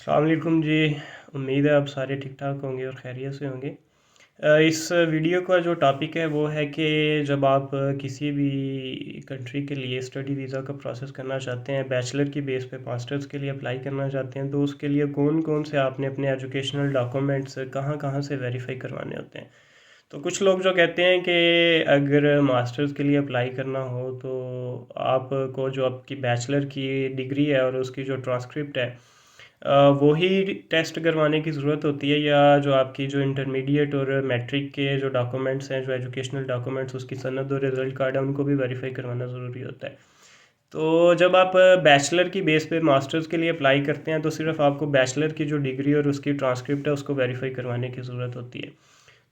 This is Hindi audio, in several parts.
अस्सलाम वालेकुम जी। उम्मीद है आप सारे ठीक ठाक होंगे और खैरियत से होंगे। इस वीडियो का जो टॉपिक है वो है कि जब आप किसी भी कंट्री के लिए स्टडी वीज़ा का प्रोसेस करना चाहते हैं, बैचलर की बेस पे मास्टर्स के लिए अप्लाई करना चाहते हैं, तो उसके लिए कौन कौन से आपने अपने एजुकेशनल डॉक्यूमेंट्स कहाँ कहाँ से वेरीफाई करवाने होते हैं। तो कुछ लोग जो कहते हैं कि अगर मास्टर्स के लिए अप्लाई करना हो तो आपको जो आपकी बैचलर की डिग्री है और उसकी जो ट्रांसक्रिप्ट है वो ही टेस्ट करवाने की ज़रूरत होती है, या जो आपकी जो इंटरमीडिएट और मैट्रिक के जो डॉक्यूमेंट्स हैं, जो एजुकेशनल डॉक्यूमेंट्स, उसकी सनद और रिज़ल्ट कार्ड है, उनको भी वेरीफाई करवाना ज़रूरी होता है। तो जब आप बैचलर की बेस पे मास्टर्स के लिए अप्लाई करते हैं तो सिर्फ आपको बैचलर की जो डिग्री और उसकी ट्रांसक्रिप्ट है उसको वेरीफाई करवाने की ज़रूरत होती है।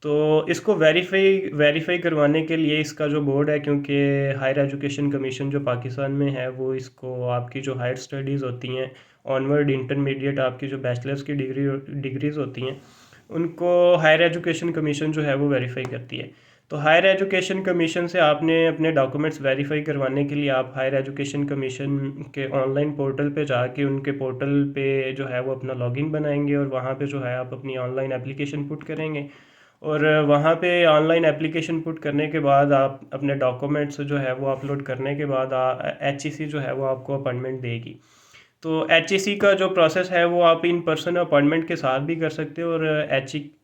तो इसको वेरीफाई वेरीफाई करवाने के लिए इसका जो बोर्ड है, क्योंकि हायर एजुकेशन कमीशन जो पाकिस्तान में है वो इसको आपकी जो हायर स्टडीज़ होती हैं, ऑनवर्ड इंटरमीडिएट आपकी जो बैचलर्स की डिग्रीज़ होती हैं, उनको हायर एजुकेशन कमीशन जो है वो वेरीफाई करती है। तो हायर एजुकेशन कमीशन से आपने अपने डॉक्यूमेंट्स वेरीफाई करवाने के लिए आप हायर एजुकेशन कमीशन के ऑनलाइन पोर्टल पे जाके उनके पोर्टल पे जो है वो अपना लॉगिन बनाएंगे और वहाँ पे जो है आप अपनी ऑनलाइन एप्लीकेशन पुट करेंगे। और वहाँ पे ऑनलाइन एप्लीकेशन पुट करने के बाद आप अपने डॉक्यूमेंट्स जो है वो अपलोड करने के बाद एचईसी जो है वो आपको अपॉइंटमेंट देगी। तो एचईसी का जो प्रोसेस है वो आप इन पर्सन अपॉइंटमेंट के साथ भी कर सकते हो, और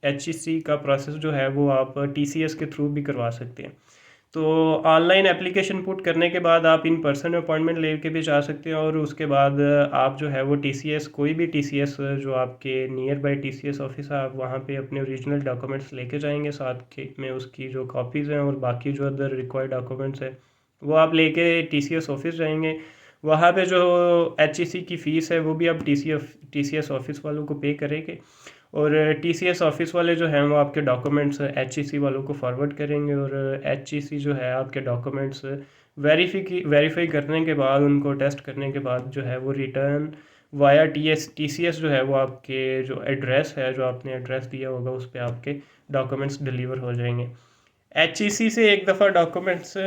एचईसी का प्रोसेस जो है वो आप टीसीएस के थ्रू भी करवा सकते हैं। तो ऑनलाइन एप्लीकेशन पुट करने के बाद आप इन पर्सन अपॉइंटमेंट लेके भी जा सकते हैं, और उसके बाद आप जो है वो टीसीएस, कोई भी टीसीएस जो आपके नियर बाय टीसीएस ऑफिस है, आप वहाँ पे अपने ओरिजिनल डॉक्यूमेंट्स लेके जाएंगे, साथ के में उसकी जो कॉपीज़ हैं और बाकी जो अदर रिक्वायर्ड डॉक्यूमेंट्स हैं वो आप लेके टीसीएस ऑफिस जाएंगे। वहाँ पे जो एचईसी की फ़ीस है वो भी आप टीसीएस ऑफिस वालों को पे करेंगे, और टीसीएस ऑफिस वाले जो हैं वो आपके डॉक्यूमेंट्स एचईसी वालों को फॉरवर्ड करेंगे, और एचईसी जो है आपके डॉक्यूमेंट्स वेरीफाई करने के बाद, उनको टेस्ट करने के बाद जो है वो रिटर्न वाया टीसीएस जो है वो आपके जो एड्रेस है, जो आपने एड्रेस दिया होगा उस पर आपके डॉक्यूमेंट्स डिलीवर हो जाएंगे। एचईसी से एक दफ़ा डॉक्यूमेंट्स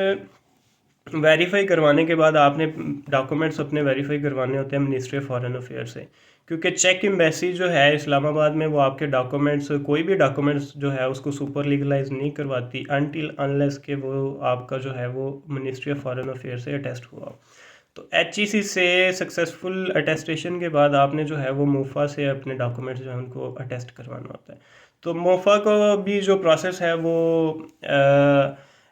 वेरीफाई करवाने के बाद आपने डॉक्यूमेंट्स अपने वेरीफाई करवाने होते हैं मिनिस्ट्री ऑफ फॉरेन अफेयर से, क्योंकि चेक एम्बेसी जो है इस्लामाबाद में वो आपके डॉक्यूमेंट्स, कोई भी डॉक्यूमेंट्स जो है उसको सुपर लीगलाइज नहीं करवाती अनटिल अनलेस के वो आपका जो है वो मिनिस्ट्री ऑफ फॉरेन अफेयर से अटेस्ट हुआ। तो एचईसी से सक्सेसफुल अटेस्टेशन के बाद आपने जो है वो मोफा से अपने डॉक्यूमेंट्स जो है उनको अटेस्ट करवाना होता है। तो मोफा का भी जो प्रोसेस है वो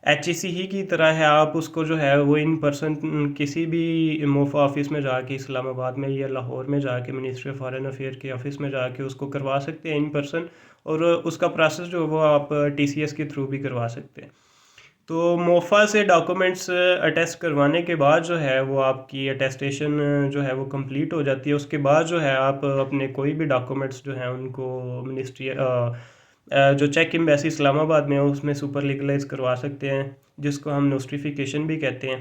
एचईसी ही की तरह है। आप उसको जो है वो इन पर्सन किसी भी मोफा ऑफिस में जाके, इस्लामाबाद में या लाहौर में जाके, मिनिस्ट्री ऑफ फॉरेन अफेयर के ऑफिस में जाके उसको करवा सकते हैं इन पर्सन, और उसका प्रोसेस जो वो आप टीसीएस के थ्रू भी करवा सकते हैं। तो मोफा से डॉक्यूमेंट्स अटेस्ट करवाने के बाद जो है वो आपकी अटेस्टेशन जो है वो कंप्लीट हो जाती है। उसके बाद जो है आप अपने कोई भी डॉक्यूमेंट्स जो हैं उनको मिनिस्ट्री जो चेक एम्बेसी इस्लामाबाद में है उसमें सुपर लीगलाइज करवा सकते हैं, जिसको हम नोटिफिकेशन भी कहते हैं।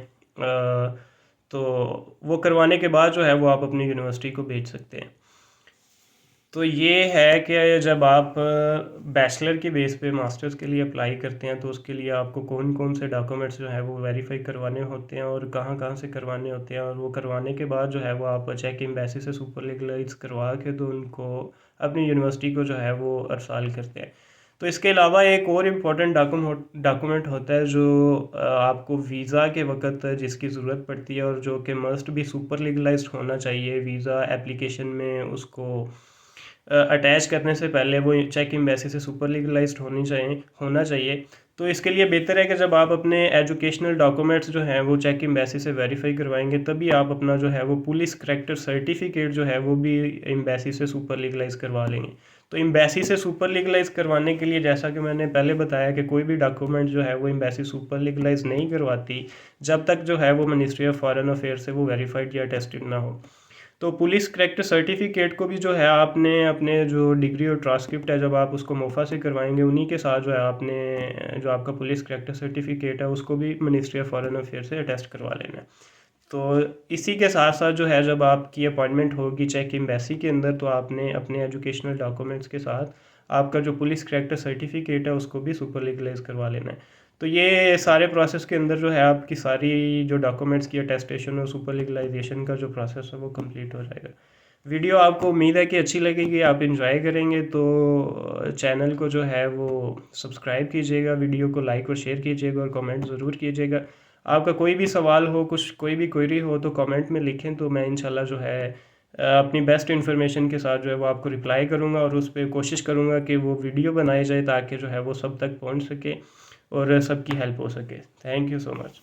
तो वो करवाने के बाद जो है वो आप अपनी यूनिवर्सिटी को भेज सकते हैं। तो ये है कि जब आप बैचलर की बेस पे मास्टर्स के लिए अप्लाई करते हैं तो उसके लिए आपको कौन कौन से डॉक्यूमेंट्स जो है वो वेरीफाई करवाने होते हैं और कहाँ कहाँ से करवाने होते हैं, और वो करवाने के बाद जो है वो आप चेक एम्बेसी से सुपर लीगलाइज करवा के तो उनको अपनी यूनिवर्सिटी को जो है वो अरसाल करते हैं। तो इसके अलावा एक और इम्पोर्टेंट डॉक्यूमेंट होता है जो आपको वीज़ा के वक्त जिसकी ज़रूरत पड़ती है, और जो कि मस्ट भी सुपर लीगलाइज्ड होना चाहिए वीज़ा एप्लीकेशन में। उसको अटैच करने से पहले वो चेक एम्बेसी से सुपर लीगलाइज्ड होना चाहिए। तो इसके लिए बेहतर है कि जब आप अपने एजुकेशनल डॉक्यूमेंट्स जो हैं वो चेक एम्बेसी से वेरीफाई करवाएंगे, तभी आप अपना जो है वो पुलिस करैक्टर सर्टिफिकेट जो है वो भी एम्बेसी से सुपर लीगलाइज करवा लेंगे। तो एम्बेसी से सुपर लीगलाइज करवाने के लिए, जैसा कि मैंने पहले बताया, कि कोई भी डॉक्यूमेंट जो है वो एम्बेसी सुपर लीगलाइज नहीं करवाती जब तक जो है वो मिनिस्ट्री ऑफ फॉरेन अफेयर से वो वेरीफाइड या टेस्टेड ना हो। तो पुलिस करेक्टर सर्टिफिकेट को भी जो है आपने अपने जो डिग्री और ट्रांसक्रिप्ट है जब आप उसको मोफा से करवाएंगे, उन्हीं के साथ जो है आपने जो आपका पुलिस करेक्टर सर्टिफिकेट है उसको भी मिनिस्ट्री ऑफ फॉरेन अफेयर से अटेस्ट करवा लेना है। तो इसी के साथ साथ जो है जब आपकी अपॉइंटमेंट होगी चेक एम्बेसी के अंदर, तो आपने अपने एजुकेशनल डॉक्यूमेंट्स के साथ आपका जो पुलिस करेक्टर सर्टिफिकेट है उसको भी सुपर लीगलाइज करवा लेना है। तो ये सारे प्रोसेस के अंदर जो है आपकी सारी जो डॉक्यूमेंट्स की अटेस्टेशन और सुपर लीगलाइजेशन का जो प्रोसेस है वो कंप्लीट हो जाएगा। वीडियो आपको उम्मीद है कि अच्छी लगेगी, आप इंजॉय करेंगे, तो चैनल को जो है वो सब्सक्राइब कीजिएगा, वीडियो को लाइक और शेयर कीजिएगा और कमेंट ज़रूर कीजिएगा। आपका कोई भी सवाल हो, कुछ कोई भी क्वेरी हो तो कमेंट में लिखें, तो मैं इंशाल्लाह जो है अपनी बेस्ट इन्फॉर्मेशन के साथ जो है वो आपको रिप्लाई करूँगा और उस पर कोशिश करूँगा कि वो वीडियो बनाई जाए ताकि जो है वो सब तक पहुँच सके और सबकी हेल्प हो सके। Thank you so much.